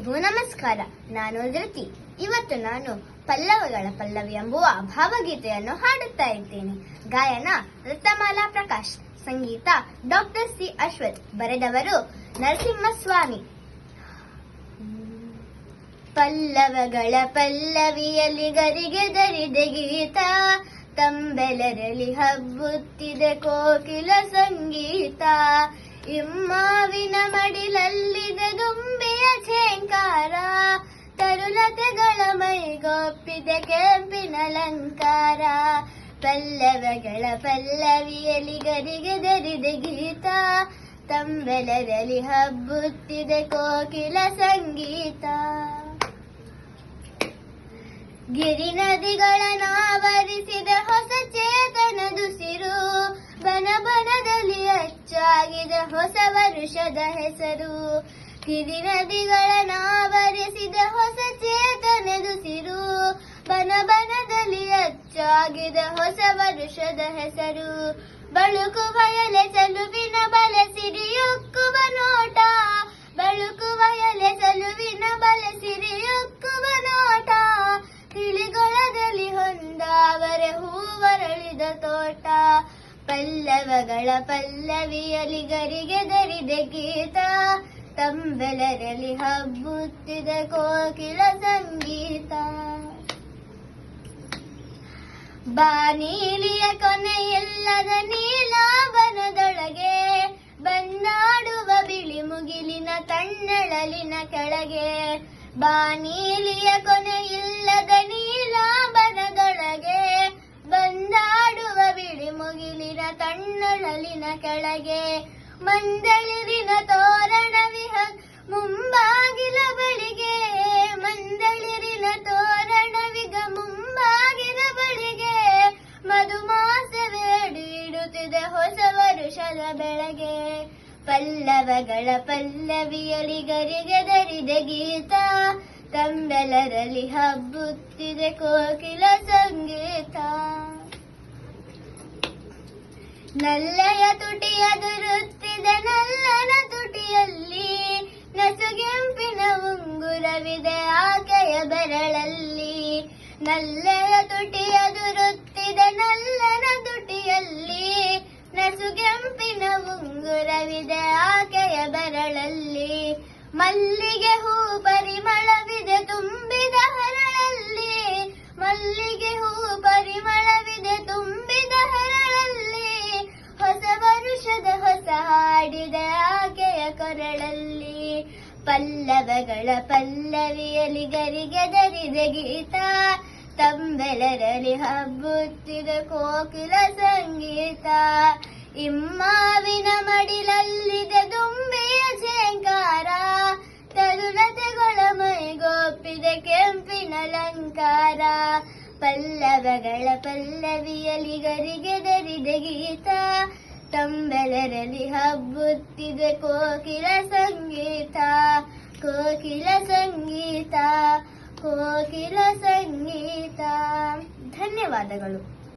ಎಲ್ಲರಿಗೂ ನಮಸ್ಕಾರ. ನಾನು ಧೃತಿ. ಇವತ್ತು ನಾನು ಪಲ್ಲವಗಳ ಪಲ್ಲವಿ ಎಂಬುವ ಭಾವಗೀತೆಯನ್ನು ಹಾಡುತ್ತಾ ಇದ್ದೇನೆ. ಗಾಯನ ರತ್ನಮಾಲಾ ಪ್ರಕಾಶ್, ಸಂಗೀತ ಡಾಕ್ಟರ್ ಸಿ ಅಶ್ವಥ್, ಬರೆದವರು ನರಸಿಂಹಸ್ವಾಮಿ. ಪಲ್ಲವಗಳ ಪಲ್ಲವಿಯಲ್ಲಿ ಗರಿಗೆದರಿದೆ ಗೀತ, ತಂಬೆಲರಲ್ಲಿ ಹಬ್ಬುತ್ತಿದೆ ಕೋಕಿಲ ಸಂಗೀತ. ಇಮ್ಮಾವಿನ ಮಡಿಲಲ್ಲಿದೆ ದುಂಬಿಯ ಛೇಂಕಾರ, ತರುಲತೆಗಳ ಮೈಗೊಪ್ಪಿದೆ ಕೆಂಪಿನ ಅಲಂಕಾರ. ಪಲ್ಲವಗಳ ಪಲ್ಲವಿಯಲ್ಲಿ ಗರಿಗೆದರಿದೆ ಗೀತ, ತಂಬೆಲರಲ್ಲಿ ಹಬ್ಬುತ್ತಿದೆ ಕೋಕಿಲ ಸಂಗೀತ. ಗಿರಿ ನದಿಗಳನ್ನಾವರಿಸಿದ ಹೊಸ ಚೇತನದುಸಿರು, ಬನ ಬನದಲ್ಲಿ ಅಚ್ಚಾಗಿದೆ ಹೊಸ ವರುಷದ ಹೆಸರು. ಗಿರಿ ನದಿಗಳನ್ನಾವರಿಸಿದ ಹೊಸ ಚೇತನದುಸಿರು, ಬನ ಬನದಲ್ಲಿ ಅಚ್ಚಾಗಿದೆ ಹೊಸ ವರುಷದ ಹೆಸರು. ಬಳುಕುವ ಎಲೆ ಚಲುವಿನ ಬಲೆ ಸಿರಿಯುಕ್ಕುವ ನೋಟ, ಬಳುಕುವ ಎಲೆ ಚಲುವಿನ ಬಲೆ ಸಿರಿಯುಕ್ಕುವ ನೋಟ. ತಿಳಿಗೊಳದಲ್ಲಿ ಹೊಂದಾವರೆ ಹೂವರಳಿದ ತೋಟ, ಪಲ್ಲವಗಳ ಪಲ್ಲವಿಯಲ್ಲಿ ಗರಿಗೆದರಿದೆ ಗೀತ, ತಂಬೆಲರಲ್ಲಿ ಹಬ್ಬುತ್ತಿದೆ ಕೋಕಿಲ ಸಂಗೀತ. ಬಾನೀಲಿಯ ಕೊನೆಯಿಲ್ಲದ ನೀಲಾವನದೊಳಗೆ ಬಂದಾಡುವ ಬಿಳಿ ಮುಗಿಲಿನ ತಣ್ಣಳಲಿನ ಕೆಳಗೆ. ಬಾನೀಲಿಯ ಕೊನೆಯಿಲ್ಲದ ನೀಲಾವನದೊಳಗೆ ಬಂದಾಡುವ ಬಿಳಿ ಮುಗಿಲಿನ ತಣ್ಣಳಲಿನ ಕೆಳಗೆ. ಮಂದಳಿರಿನ ತೋರಣವಿಹ ಮುಂಬಾಗಿಲ ಬಳಿಗೆ, ಮಂದಳಿರಿನ ತೋರಣವಿಗ ಮುಂಬಾಗಿಲ ಬಳಿಗೆ. ಮಧುಮಾಸವೇಡಿ ಇಡುತ್ತಿದೆ ಹೊಸ ವರುಷದ ಬೆಳಗ್ಗೆ. ಪಲ್ಲವಗಳ ಪಲ್ಲವಿಯಲ್ಲಿ ಗರಿಗೆದರಿದೆ ಗೀತ, ತಂಬೆಲರಲ್ಲಿ ಹಬ್ಬುತ್ತಿದೆ ಕೋಕಿಲ ಸಂಗೀತ. ನಲ್ಲೆಯ ತುಟಿಯ ದುರುತ್ತಿದೆ ನಲ್ಲನ ತುಟಿಯಲ್ಲಿ, ನಸುಗೆಂಪಿನ ಉಂಗುರವಿದೆ ಆಕೆಯ ಬೆರಳಲ್ಲಿ. ನಲ್ಲೆಯ ತುಟಿಯ ದುರುತ್ತಿದೆ ನಲ್ಲನ ತುಟಿಯಲ್ಲಿ, ನಸುಗೆಂಪಿನ ಉಂಗುರವಿದೆ ಆಕೆಯ ಬೆರಳಲ್ಲಿ. ಮಲ್ಲಿಗೆ ಹೂ ಪರಿಮಳವಿದೆ ತುಂಬಿದ ಹರಳಲ್ಲಿ, ಮಲ್ಲಿಗೆ ಹೂ ಪರಿಮಳವಿದೆ ತುಂಬಿದ ಹರಳಲ್ಲಿ. ಹೊಸ ವರುಷದ ಹೊಸ ಹಾಡಿದೆ ಆಕೆಯ ಕೊರಳಲ್ಲಿ. ಪಲ್ಲವಗಳ ಪಲ್ಲವಿಯಲ್ಲಿ ಗರಿಗೆದರಿದೆ ಗೀತ, ತಂಬೆಲರಲ್ಲಿ ಹಬ್ಬುತ್ತಿದೆ ಕೋಕಿಲ ಸಂಗೀತ. ಇಮ್ಮಾವಿನ ಮಡಿಲಲ್ಲಿದೆ ದುಂಬಿಯ ಛೇಂಕಾರ, ತರುಲತೆಗಳ ಮೈಗೊಪ್ಪಿದೆ ಕೆಂಪಿನ ಅಲಂಕಾರ. ಪಲ್ಲವಗಳ ಪಲ್ಲವಿಯಲ್ಲಿ ಗರಿಗೆದರಿದೆ ಗೀತ, ತಂಬೆಲರಲ್ಲಿ ಹಬ್ಬುತ್ತಿದೆ ಕೋಕಿಲ ಸಂಗೀತ, ಕೋಕಿಲ ಸಂಗೀತ, ಕೋಕಿಲ ಸಂಗೀತ. ಧನ್ಯವಾದಗಳು.